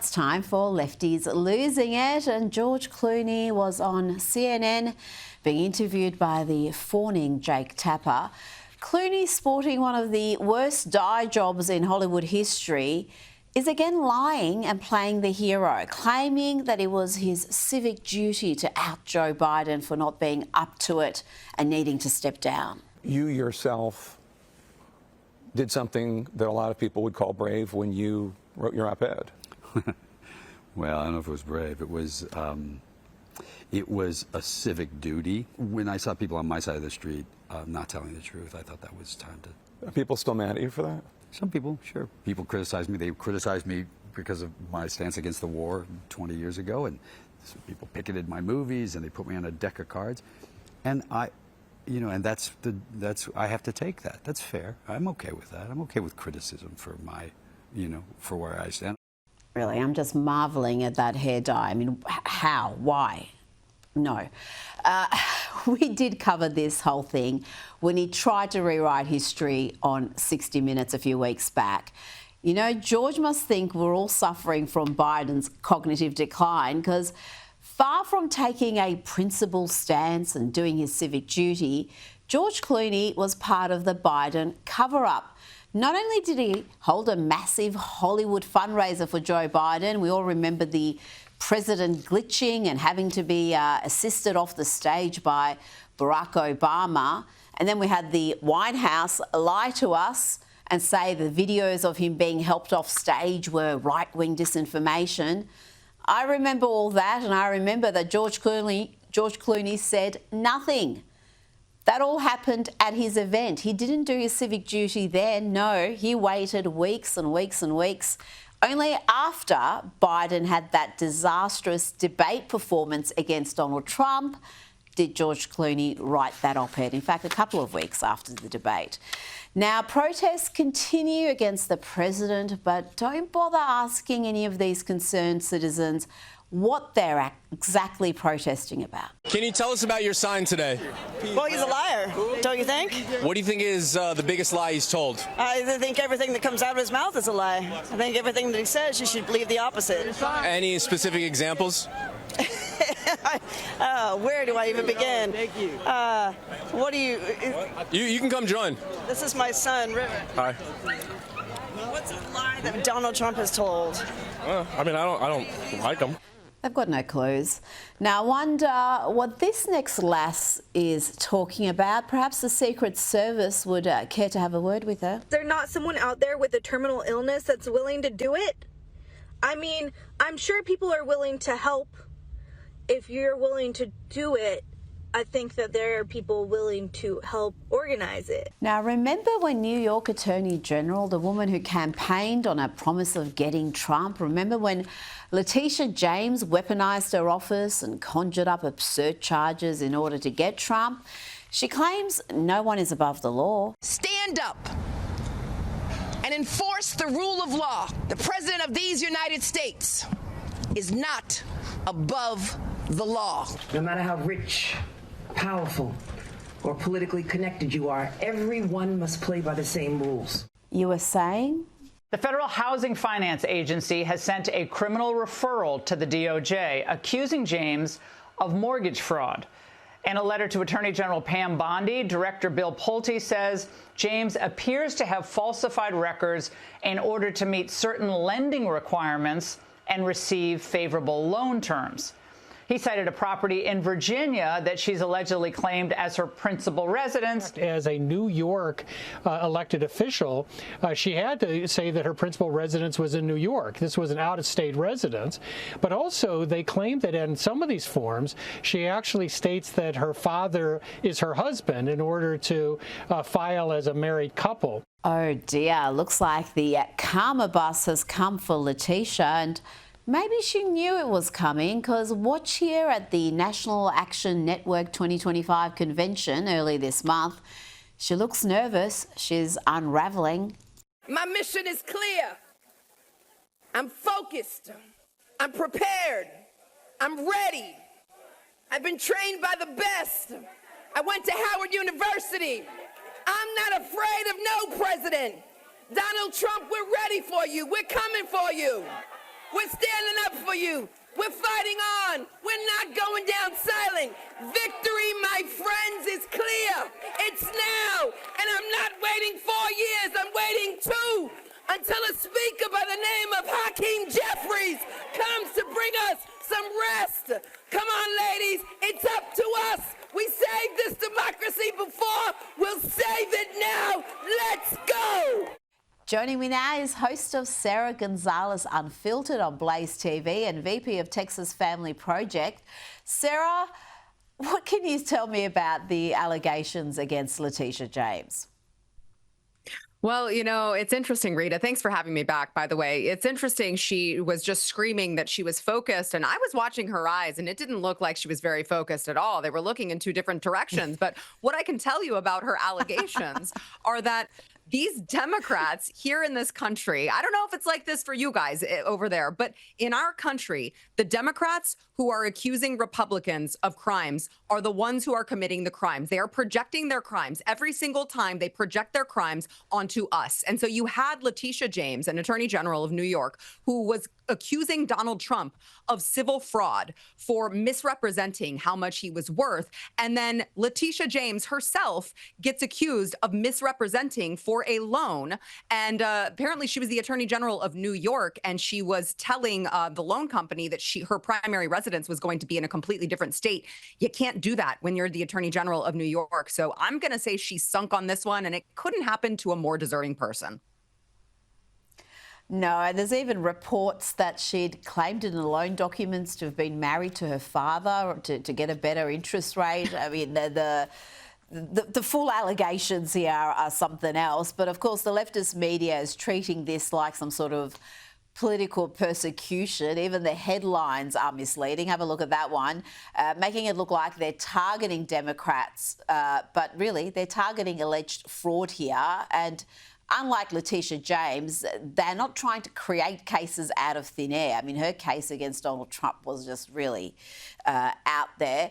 It's time for Lefties Losing It, and George Clooney was on CNN being interviewed by the fawning Jake Tapper. Clooney, sporting one of the worst dye jobs in Hollywood history, is again lying and playing the hero, claiming that it was his civic duty to out Joe Biden for not being up to it and needing to step down. You yourself did something that a lot of people would call brave when you wrote your op-ed. Well, I don't know if it was brave. It was a civic duty. When I saw people on my side of the street not telling the truth, I thought that was time to... Are people still mad at you for that? Some people, sure. People criticize me. They criticized me because of my stance against the war 20 years ago, and some people picketed my movies, and they put me on a deck of cards. And I have to take that. That's fair. I'm okay with that. I'm okay with criticism for my, for where I stand. Really, I'm just marvelling at that hair dye. I mean, how? Why? No. We did cover this whole thing when he tried to rewrite history on 60 Minutes a few weeks back. You know, George must think we're all suffering from Biden's cognitive decline, because far from taking a principled stance and doing his civic duty, George Clooney was part of the Biden cover-up. Not only did he hold a massive Hollywood fundraiser for Joe Biden, we all remember the president glitching and having to be assisted off the stage by Barack Obama. And then we had the White House lie to us and say the videos of him being helped off stage were right-wing disinformation. I remember all that, and I remember that George Clooney said nothing. That all happened at his event. He didn't do his civic duty then, no. He waited weeks and weeks and weeks. Only after Biden had that disastrous debate performance against Donald Trump did George Clooney write that op-ed. In fact, a couple of weeks after the debate. Now, protests continue against the president, but don't bother asking any of these concerned citizens what they're exactly protesting about. Can you tell us about your sign today? Well, he's a liar, don't you think? What do you think is the biggest lie he's told? I think everything that comes out of his mouth is a lie. I think everything that he says, you should believe the opposite. Any specific examples? Where do I even begin? Thank you. What do you... You can come join. This is my son, Rita. Hi. What's a lie that Donald Trump has told? I mean, I don't like him. They've got no clues. Now, I wonder what this next lass is talking about. Perhaps the Secret Service would care to have a word with her. There's not someone out there with a terminal illness that's willing to do it. I mean, I'm sure people are willing to help. If you're willing to do it, I think that there are people willing to help organize it. Now, remember when New York Attorney General, the woman who campaigned on a promise of getting Trump, remember when Letitia James weaponized her office and conjured up absurd charges in order to get Trump? She claims no one is above the law. Stand up and enforce the rule of law. The President of these United States is not above the law. No matter how rich, powerful, or politically connected you are, everyone must play by the same rules. You were saying? The Federal Housing Finance Agency has sent a criminal referral to the DOJ accusing James of mortgage fraud. In a letter to Attorney General Pam Bondi, Director Bill Pulte says James appears to have falsified records in order to meet certain lending requirements and receive favorable loan terms. He cited a property in Virginia that she's allegedly claimed as her principal residence. As a New York elected official, she had to say that her principal residence was in New York. This was an out-of-state residence. But also, they claim that in some of these forms, she actually states that her father is her husband in order to file as a married couple. Oh dear, looks like the karma bus has come for Letitia, and maybe she knew it was coming, because watch here at the National Action Network 2025 convention early this month. She looks nervous. She's unraveling. My mission is clear. I'm focused. I'm prepared. I'm ready. I've been trained by the best. I went to Howard University. I'm not afraid of no president. Donald Trump, we're ready for you. We're coming for you. We're standing up for you. We're fighting on. We're not going down silent. Victory, my friends, is clear. It's now. And I'm not waiting 4 years. I'm waiting 2 until a speaker by the name of Hakeem Jeffries comes to bring us some rest. Come on, ladies. It's up to us. We saved this democracy before. We'll save it now. Let's go. Joining me now is host of Sarah Gonzalez Unfiltered on Blaze TV and VP of Texas Family Project. Sarah, what can you tell me about the allegations against Letitia James? Well, you know, it's interesting, Rita. Thanks for having me back, by the way. It's interesting. She was just screaming that she was focused, and I was watching her eyes, and it didn't look like she was very focused at all. They were looking in 2 different directions. But what I can tell you about her allegations are that these Democrats here in this country, I don't know if it's like this for you guys over there, but in our country, the Democrats who are accusing Republicans of crimes are the ones who are committing the crimes. They are projecting their crimes. Every single time they project their crimes onto us. And so you had Letitia James, an attorney general of New York, who was accusing Donald Trump of civil fraud for misrepresenting how much he was worth. And then Letitia James herself gets accused of misrepresenting for a loan. And apparently she was the attorney general of New York, and she was telling the loan company that her primary residence was going to be in a completely different state. You can't do that when you're the attorney general of New York. So I'm going to say she's sunk on this one, and it couldn't happen to a more deserving person. No, there's even reports that she'd claimed in the loan documents to have been married to her father to get a better interest rate. I mean, the full allegations here are something else. But of course, the leftist media is treating this like some sort of political persecution. Even the headlines are misleading. Have a look at that one, making it look like they're targeting Democrats, but really they're targeting alleged fraud here. And unlike Letitia James, they're not trying to create cases out of thin air. I mean, her case against Donald Trump was just really out there.